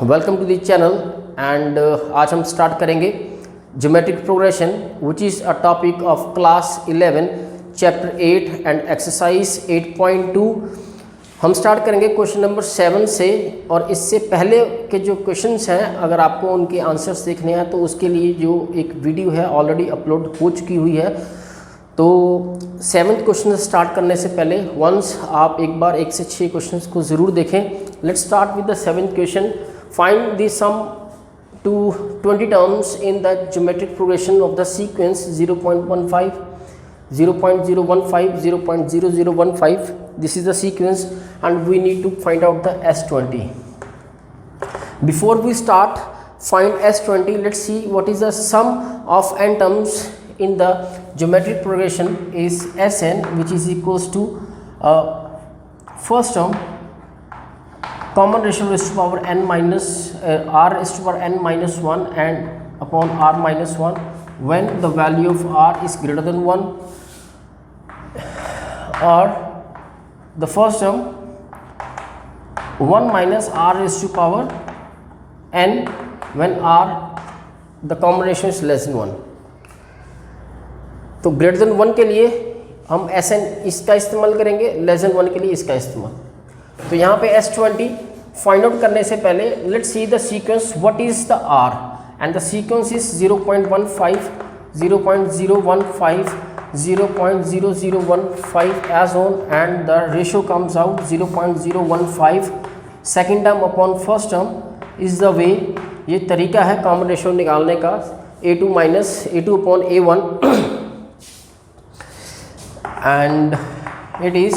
Welcome to the channel and आज हम start करेंगे geometric progression which is a topic of class 11 chapter 8 and exercise 8.2। हम start करेंगे question number 7 से, और इससे पहले के जो क्वेश्चंस हैं अगर आपको उनके आंसर्स देखने हैं तो उसके लिए जो एक वीडियो है ऑलरेडी अपलोड हो चुकी हुई है। तो 7th क्वेश्चन स्टार्ट करने से पहले वंस आप एक बार 1 से 6 क्वेश्चंस को ज़रूर देखें। Let's start with the 7th question. Find the sum to 20 terms in the geometric progression of the sequence 0.15, 0.015, 0.0015. This is the sequence and we need to find out the S20. Before we start find S20, let's see what is the sum of n terms in the geometric progression is Sn, which is equals to first term common ratio raised to power n minus r raised to power n minus 1 and upon r minus 1 when the value of r is greater than 1, or the first term 1 minus r raised to power n when r the common ratio is less than 1। तो greater than 1 के लिए हम Sn इसका इस्तेमाल करेंगे, less than 1 के लिए इसका इस्तेमाल। तो यहाँ पे S20 फाइंड आउट करने से पहले let's see the sequence what is the R, and the sequence is 0.15, 0.015, 0.0015 as on, and the ratio comes out 0.015 second term upon first term is the way. ये तरीका है कॉमन रेशियो निकालने का, A2 minus A2 upon A1 and it is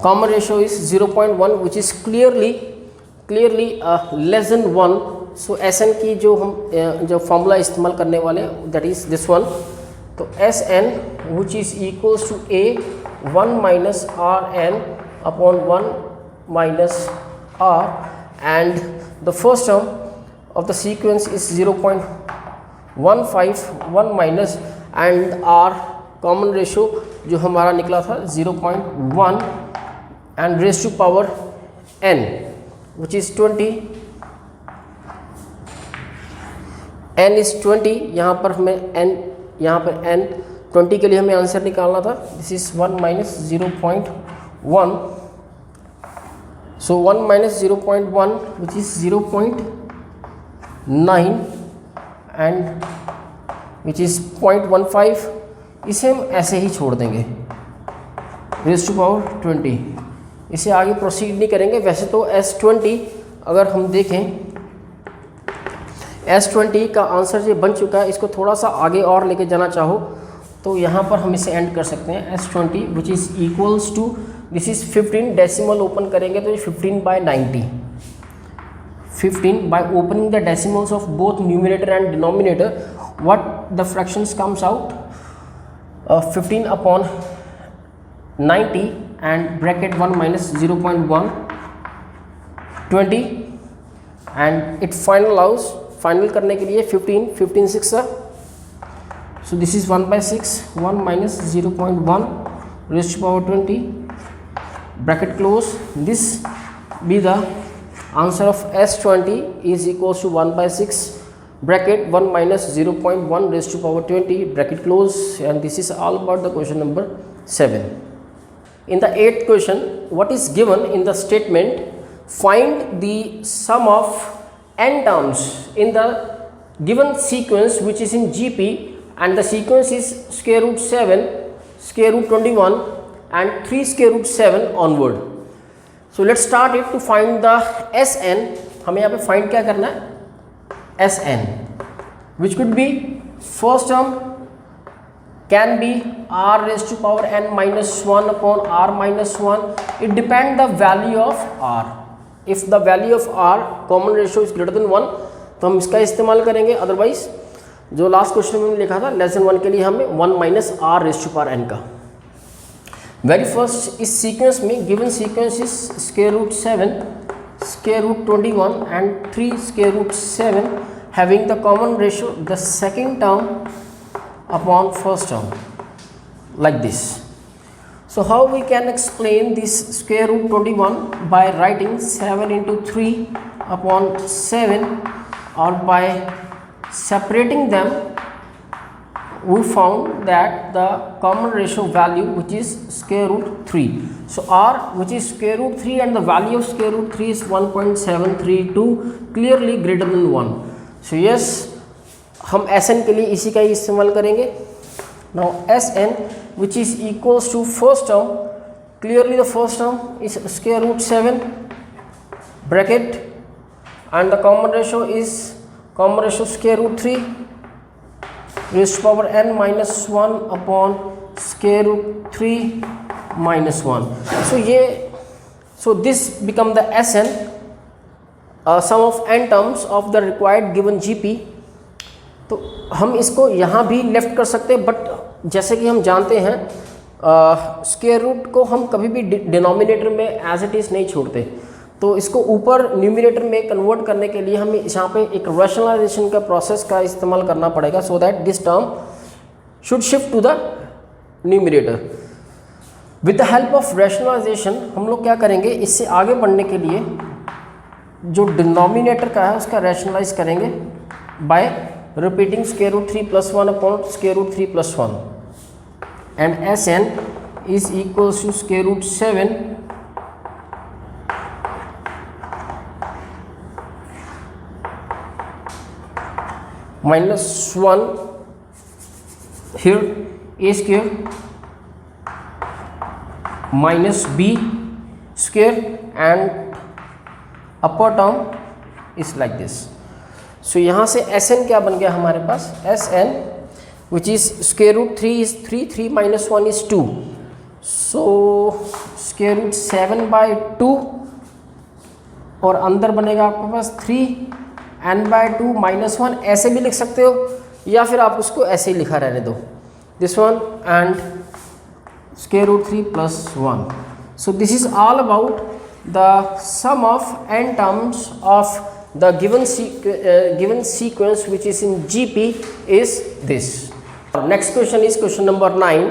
common ratio is 0.1 which is clearly less than 1। so Sn की जो formula इस्तेमाल करने वाले that is this one। तो Sn which is equals to a 1 minus Rn upon 1 minus R, and the first term of the sequence is 0.15, 1 minus and R common ratio जो हमारा निकला था 0.1 and raised to power n which is 20, n is 20। यहाँ पर हमें n, यहाँ पर n 20 के लिए हमें आंसर निकालना था। This is 1 minus 0.1, so 1 minus 0.1 which is 0.9 and which is 0.15। इसे हम ऐसे ही छोड़ देंगे रेज़ टू पावर 20, इसे आगे प्रोसीड नहीं करेंगे। वैसे तो S20 अगर हम देखें S20 का आंसर ये बन चुका है, इसको थोड़ा सा आगे और लेके जाना चाहो तो यहाँ पर हम इसे एंड कर सकते हैं। S20 which is equals to this is 15, decimal open करेंगे तो ये 15/90, 15 by opening the decimals of both numerator and denominator what the fractions comes out 15 upon 90 and bracket 1 minus 0.1 20 and it final करने के लिए 15 6, so this is 1/6, 1 minus 0.1 raised to power 20 bracket close। this be the answer of S20 is equals to 1/6 bracket 1 minus 0.1 raised to power 20 bracket close, and this is all about the question number 7। In the 8th question, what is given in the statement find the sum of n terms in the given sequence which is in GP, and the sequence is square root 7, square root 21 and 3 square root 7 onward। So let's start it to find the Sn। हमें यहाँ पे find क्या करना है, Sn which could be first term can be r raised to power n minus 1 upon r minus 1। it depend the value of r। if the value of r common ratio is greater than 1 तो हम इसका इस्तेमाल करेंगे, otherwise जो last question में लिखा था less than 1 के लिए हमें 1 minus r raised to power n का। वेरी फर्स्ट इस सीक्वेंस में given sequence is square root 7, square root 21 and 3 square root 7 having the common ratio, the second term upon first term, like this. So how we can explain this square root 21? By writing 7 into 3 upon 7, or by separating them. We found that the common ratio value, which is square root 3. So r, which is square root 3, and the value of square root 3 is 1.732, clearly greater than 1. So yes, हम Sn के लिए इसी का ही इस्तेमाल करेंगे. Now Sn, which is equals to first term, clearly the first term is square root 7 bracket, and the common ratio square root 3 raised to power n minus 1 upon square root 3 minus 1. So this become the Sn, sum of n terms of the required given GP. तो हम इसको यहाँ भी left कर सकते हैं, but जैसे कि हम जानते हैं स्क्वायर रूट को हम कभी भी डिनोमिनेटर में एज इट इज़ नहीं छोड़ते. तो इसको ऊपर न्यूमिनेटर में कन्वर्ट करने के लिए हमें यहाँ पे एक रैशनलाइजेशन का प्रोसेस का इस्तेमाल करना पड़ेगा, so that this term should shift to the numerator. With the help of rationalisation हम लोग क्या करेंगे, इससे आगे बढ़ने के लिए जो डिनोमिनेटर का है उसका रैशनलाइज करेंगे bye repeating square root 3 plus 1 upon square root 3 plus 1, and Sn is equals to square root 7 minus 1 here a square minus b square, and upper term is like this. So यहाँ से Sn क्या बन गया हमारे पास, Sn which is square root 3 is 3, 3 minus 1 is 2, so square root 7 by 2, और अंदर बनेगा आपके पास 3 n by 2 minus 1. ऐसे भी लिख सकते हो, या फिर आप उसको ऐसे ही लिखा रहने दो, this one and square root 3 plus 1. So this is all about the sum of n terms of the given sequence which is in GP is this. Next question is question number 9.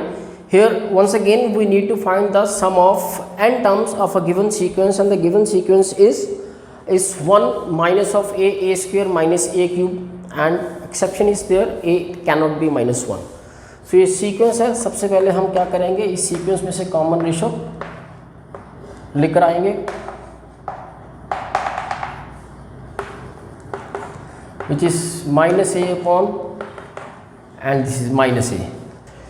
Here once again we need to find the sum of n terms of a given sequence, and the given sequence is 1 minus of a square minus a cube, and exception is there, a cannot be minus 1. So ये sequence है. सबसे पहले हम क्या करेंगे, इस sequence में से कॉमन रेशो लेकर आएंगे, which is minus a upon, and this is minus a.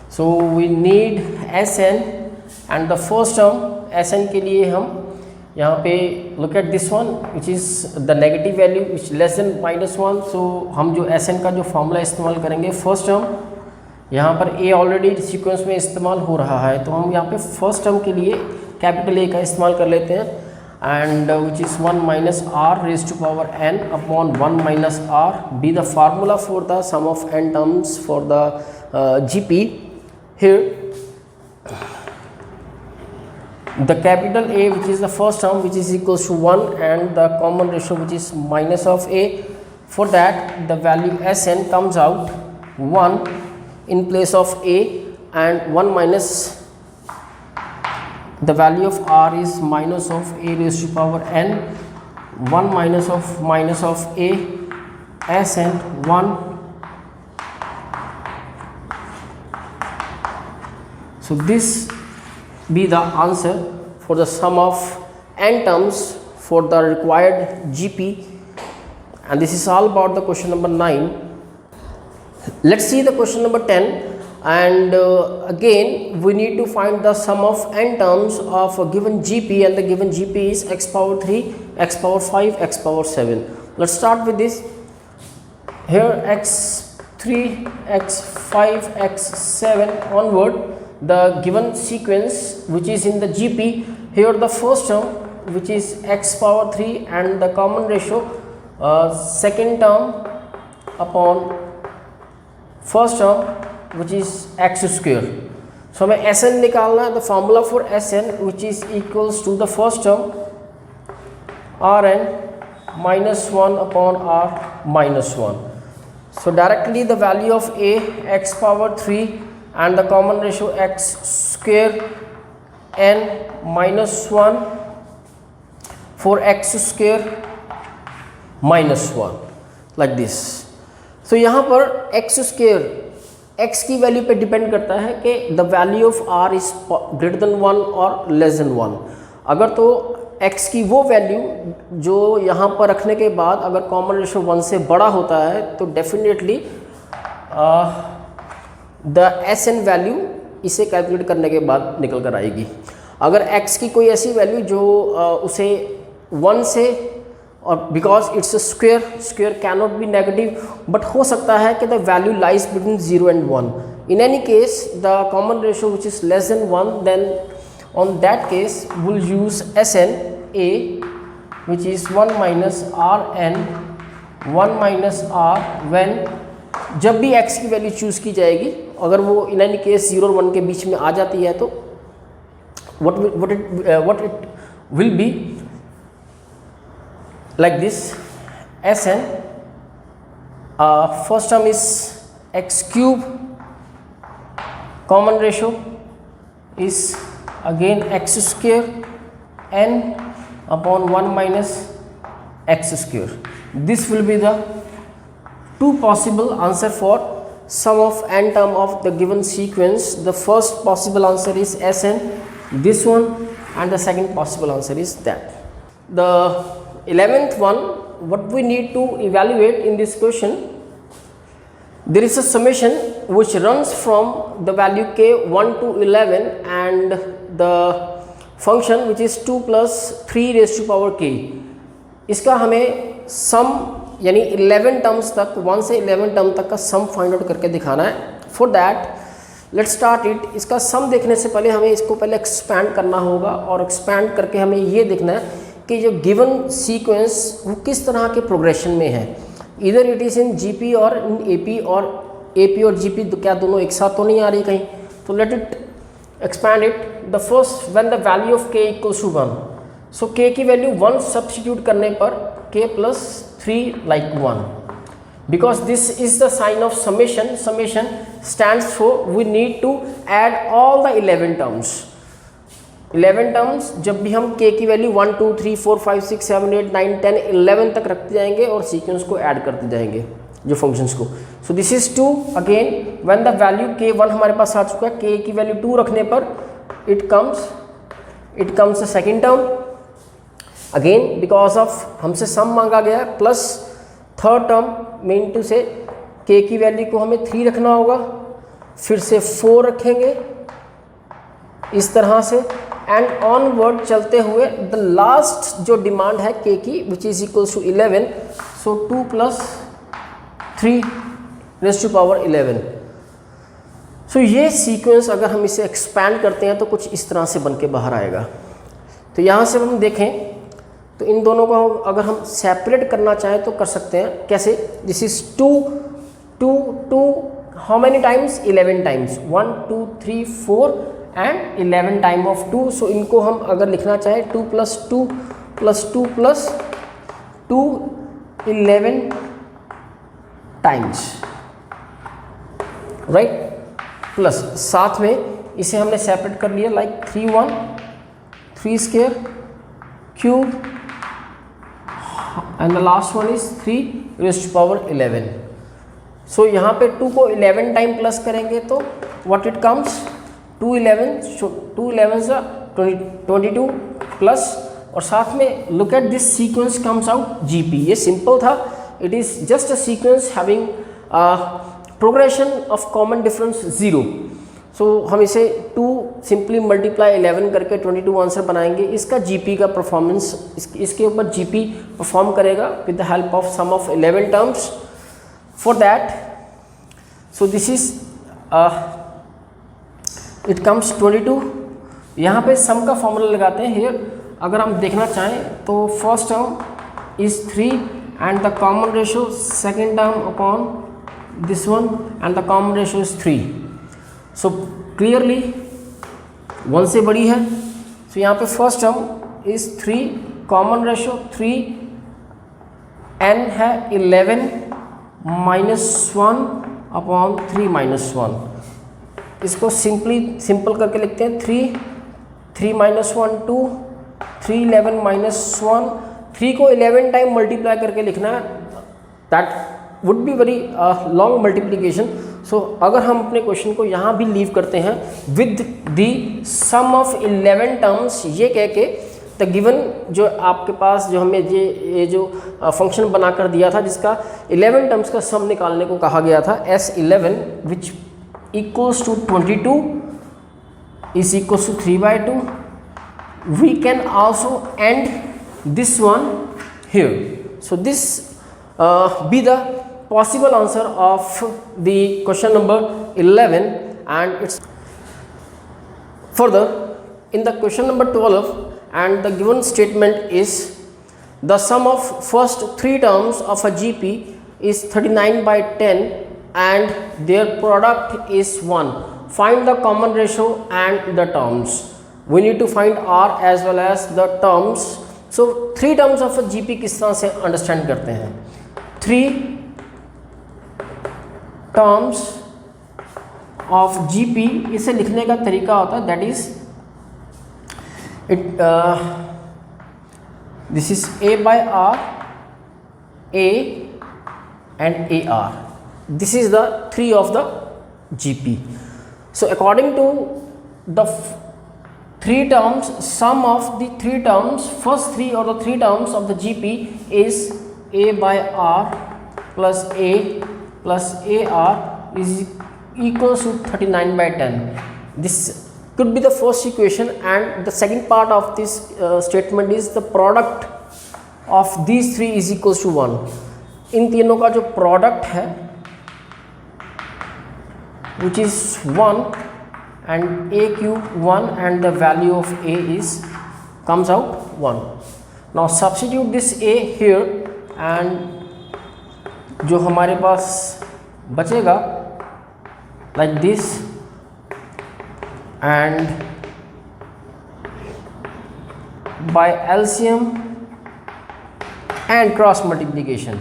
So we need Sn, and the first term Sn के लिए हम यहाँ पे look at this one which is the negative value which less than minus 1. So हम जो Sn का जो formula इस्तेमाल करेंगे, फर्स्ट टर्म यहाँ पर a ऑलरेडी सीक्वेंस में इस्तेमाल हो रहा है, तो हम यहाँ पे फर्स्ट टर्म के लिए कैपिटल A का इस्तेमाल कर लेते हैं, and which is 1 minus r raised to power n upon 1 minus r be the formula for the sum of n terms for the GP. Here the capital A, which is the first term, which is equals to 1, and the common ratio which is minus of a. For that the value Sn comes out 1 in place of a, and 1 minus the value of r is minus of a raised to power n, 1 minus of a Sn 1. So this be the answer for the sum of n terms for the required GP, and this is all about the question number 9. Let's see the question number 10. And again we need to find the sum of n terms of a given GP, and the given GP is x power 3, x power 5, x power 7. Let's start with this. Here x3, x5, x7 onward, the given sequence which is in the GP. Here the first term which is x power 3, and the common ratio second term upon first term which is x square. So हमें Sn निकालना है. The formula for Sn which is equals to the first term Rn minus 1 upon r minus 1. So directly the value of a x power 3 and the common ratio x square n minus 1 for x square minus 1 like this. So यहाँ पर x square x की value पे depend करता है कि the value of r is greater than 1 और less than 1. अगर तो x की वो वैल्यू जो यहाँ पर रखने के बाद अगर कॉमन रेशो 1 से बड़ा होता है तो डेफिनेटली द SN वैल्यू इसे कैलकुलेट करने के बाद निकल कर आएगी. अगर x की कोई ऐसी वैल्यू जो उसे 1 से, और because it's a square can not be negative, but हो सकता है कि the value lies between 0 and 1. In any case the common ratio which is less than 1, then on that case we'll use SN A which is 1 minus RN 1 minus R when जब भी x की value choose की जाएगी अगर वो इन any case 0 और 1 के बीच में आ जाती है तो what it will be like this. SN first term is x cube, common ratio is again x square n upon 1 minus x square. This will be the two possible answer for sum of n term of the given sequence. The first possible answer is Sn, this one, and the second possible answer is that. The 11th one, what we need to evaluate in this question, there is a summation which runs from the value k 1 to 11 and the function which is 2 plus 3 raised to power k. इसका हमें सम यानी 11 terms तक 1 से 11 term तक का sum find out करके दिखाना है. For that let's start it. इसका सम देखने से पहले हमें इसको पहले एक्सपैंड करना होगा और एक्सपैंड करके हमें ये देखना है कि जो गिवन सीक्वेंस वो किस तरह के प्रोग्रेशन में है. इधर इट इज़ इन जीपी और इन एपी, और एपी और जीपी तो क्या दोनों एक साथ तो नहीं आ रही कहीं. तो let it expand it. The first when the value of k equals to 1, so k की वैल्यू 1 सब्स्टिट्यूट करने पर k plus 3 like 1, because this is the sign of summation. Summation stands for we need to add all the 11 terms. 11 terms जब भी हम k की value 1 2 3 4 5 6 7 8 9 10 11 तक रखते जाएंगे और सीक्वेंस को ऐड करते जाएंगे जो फंक्शंस को. सो this is 2. Again when the value k1 हमारे पास आ चुका है, k की वैल्यू 2 रखने पर it comes the second term. Again because of हमसे सम मांगा गया है, प्लस थर्ड टर्म में इनटू से k की वैल्यू को हमें 3 रखना होगा, फिर से 4 रखेंगे इस तरह से एंड ऑनवर्ड चलते हुए द लास्ट जो डिमांड है k की which is equals to 11. So 2 plus 3 raised to power 11. So ये सीक्वेंस अगर हम इसे एक्सपैंड करते हैं तो कुछ इस तरह से बन के बाहर आएगा. तो यहाँ से हम देखें तो इन दोनों को अगर हम सेपरेट करना चाहें तो कर सकते हैं. कैसे? This is 2 2 2 how many times? 11 times. 1 2 3 4 and 11 time of 2. सो इनको हम अगर लिखना चाहें 2 plus 2 plus 2 plus 2 11 times, right. Plus साथ में इसे हमने सेपरेट कर लिया like 3 1 3 square cube and the last one is 3 raised to power 11. So यहाँ पे 2 को 11 टाइम प्लस करेंगे तो व्हाट इट कम्स 2 11 22 प्लस, और साथ में look at this sequence comes out GP. ये सिंपल था. It is just a sequence having progression of common difference 0. सो हम इसे 2 सिंपली मल्टीप्लाई 11 करके 22 आंसर बनाएंगे. इसका जीपी का परफॉर्मेंस इसके ऊपर जीपी परफॉर्म करेगा with the help of sum of 11 terms. For that so this is it comes 22. यहाँ पे सम का फॉर्मूला लगाते हैं. हियर अगर हम देखना चाहें तो first term is 3 and the common ratio second term upon this one and the common ratio is 3. So clearly 1 से बड़ी है. सो यहाँ पे first term is 3, common ratio 3, n है 11 -1/3 -1। इसको सिंपल करके लिखते हैं 3 3 - 1 2 3 11 -1। 3 को 11 टाइम मल्टीप्लाई करके लिखना है, that would be very long multiplication. So अगर हम अपने क्वेश्चन को यहाँ भी लीव करते हैं with the sum of 11 terms, ये कह के द गिवन जो आपके पास जो हमें ये जो फंक्शन बनाकर दिया था जिसका 11 टर्म्स का सम निकालने को कहा गया था, S11 which equals to 22 is equals to 3/2। We can also and this one here. So this be the possible answer of the question number 11, and it's further in the question number 12, and the given statement is the sum of first 3 terms of a GP is 39/10 and their product is 1. Find the common ratio and the terms. We need to find R as well as the terms. So 3 terms of a GP किस तरह से understand करते हैं? 3 terms of GP, इसे लिखने का तरीका होता है, that is it this is A/R, A and AR. This is the 3 of the GP. So according to the 3 terms, sum of the 3 terms, first 3 or the 3 terms of the GP is A/R plus A plus AR is equals to 39/10. This could be the first equation, and the second part of this statement is the product of these 3 is equals to 1. इन तीनों का जो product है which is 1 and A cube 1 and the value of A is comes out 1. Now substitute this A here, and जो हमारे पास बचेगा like this, and by LCM and cross multiplication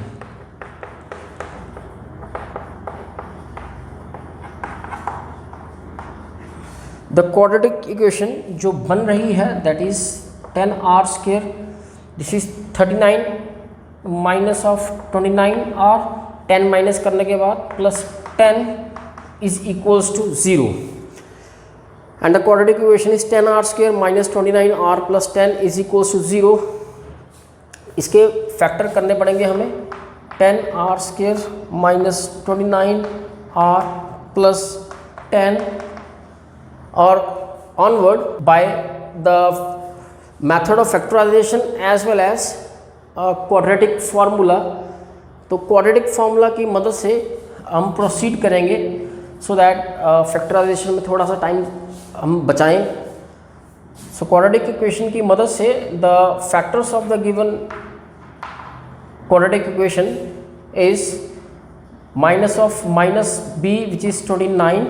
the quadratic equation जो बन रही है that is 10R square, this is 39 minus of 29R, 10 minus करने के बाद plus 10 is equals to 0, and the quadratic equation is 10R square minus 29R plus 10 is equals to 0. इसके factor करने पड़ेंगे हमें, 10R square minus 29R plus 10 or onward by the method of factorization as well as quadratic formula. तो quadratic formula की मदद से हम proceed करेंगे सो दैट फैक्टराइजेशन में थोड़ा सा टाइम हम बचाएं. सो क्वाड्रेटिक इक्वेशन की मदद से the factors of the given quadratic equation is minus of minus b which is 29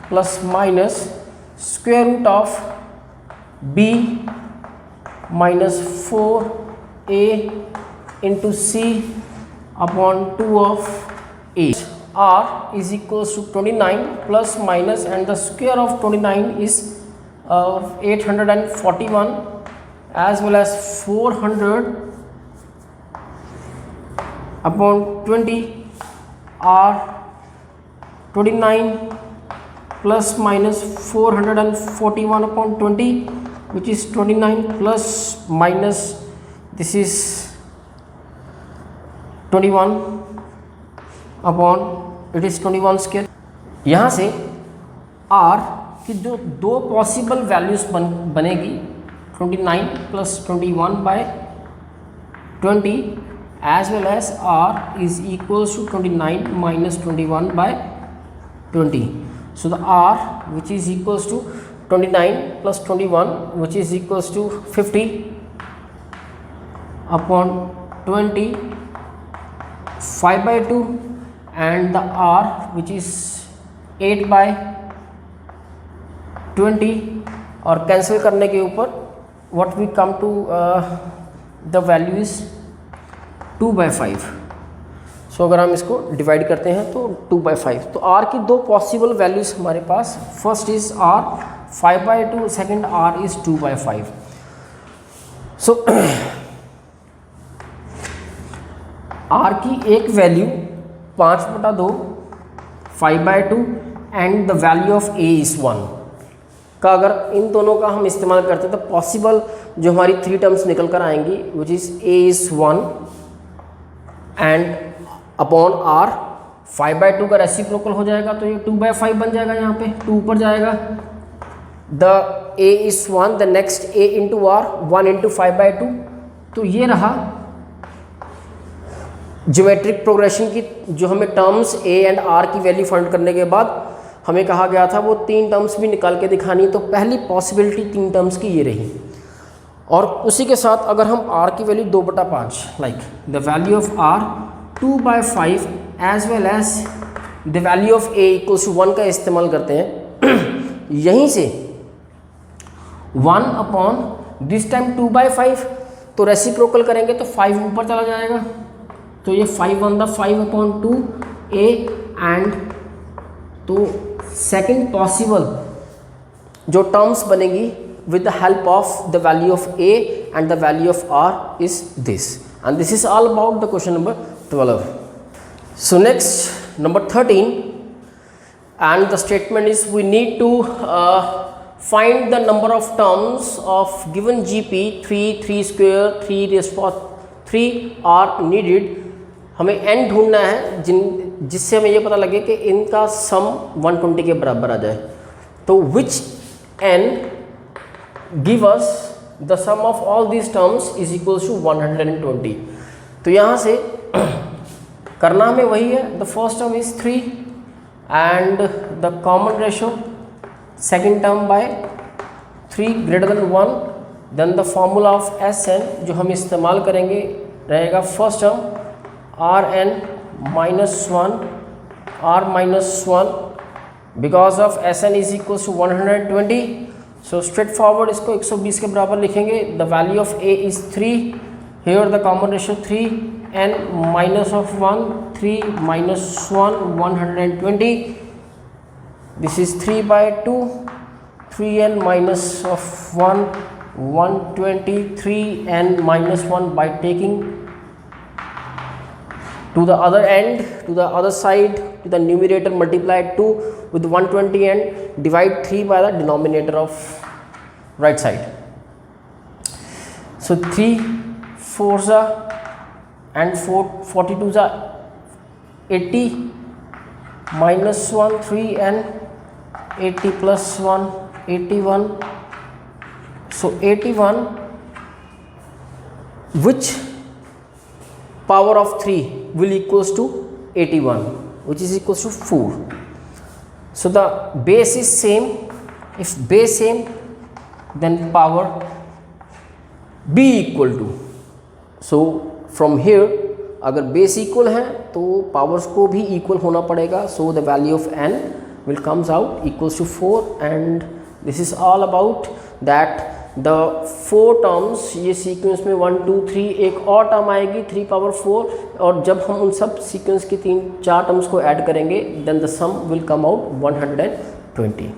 plus minus square root of b minus 4a into c upon 2 of a. R is equals to 29 plus minus, and the square of 29 is 841 as well as 400 upon 20. R 29 plus minus 441 upon 20, which is 29 plus minus, this is 21 upon it is 21 square. यहाँ से R की जो दो possible values बनेगी 29 plus 21 by 20 as well as R is equals to 29 minus 21 by 20. So the R which is equals to 29 plus 21 which is equals to 50 upon 20 5/2, and the R which is 8/20, और cancel करने के ऊपर what we come to the value is 2/5. सो अगर हम इसको divide करते हैं तो 2/5। तो r की दो पॉसिबल वैल्यूज हमारे पास, first is r 5/2, second r is 2/5। So r की एक value 5/2 5/2 and the value of a is 1 का अगर इन दोनों का हम इस्तेमाल करते हैं तो पॉसिबल जो हमारी 3 टर्म्स निकल कर आएंगी which is a is 1 and upon r 5/2 का रेसिप्रोकल हो जाएगा तो ये 2/5 बन जाएगा, यहाँ पे 2 ऊपर जाएगा। The a is 1, the next a into r 1 into 5/2। तो ये रहा ज्योमेट्रिक प्रोग्रेशन की जो हमें टर्म्स a एंड r की वैल्यू फाइंड करने के बाद हमें कहा गया था वो 3 टर्म्स भी निकाल के दिखानी। तो पहली पॉसिबिलिटी 3 टर्म्स की ये रही, और उसी के साथ अगर हम r की value 2/5 like the value of r 2/5 as well as the value of a equals to 1 का इस्तेमाल करते हैं। यहीं से 1 अपॉन दिस टाइम 2/5, तो रेसिप्रोकल करेंगे तो 5 ऊपर चला जाएगा, तो ये 5/2 a एंड तो सेकेंड पॉसिबल जो टर्म्स बनेगी with the help of the value of a and the value of r is this, and this is all about the question number 12. So next number 13, and the statement is we need to find the number of terms of given GP 3 square 3 raised to 3 are needed। हमें n ढूंढना है जिससे हमें ये पता लगे कि इनका सम 120 के बराबर आ जाए। तो which n give us the sum of all these terms is equals to 120। तो यहाँ से करना हमें वही है, the first term is 3 and the common ratio second term by 3 greater than 1, then the formula of Sn जो हम इस्तेमाल करेंगे रहेगा first term Rn minus 1 R minus 1 because of Sn is equals to 120। So straight forward इसको 120 के बराबर लिखेंगे। The value of a is 3, here the common ratio 3, n minus of 1 3 minus 1 120, this is 3/2 3n minus of 1 120 3n minus 1 by taking to the other end, to the other side, to the numerator multiply 2 with 120 and divide 3 by the denominator of right side. So 3 4s and 4 42s 80 minus 1 3 and 80 plus 1 81। So 81 which power of 3 will equals to 81 which is equals to 4। So the base is same, if base same then power be equal to, so from here अगर base equal है तो powers को भी equal होना पड़ेगा। So the value of n will comes out equals to 4 and this is all about that the 4 terms, ये sequence में 1 2 3 एक और टर्म आएगी 3/4, और जब हम उन सब सीक्वेंस की 3 4 टर्म्स को ऐड करेंगे then the sum will come out 120।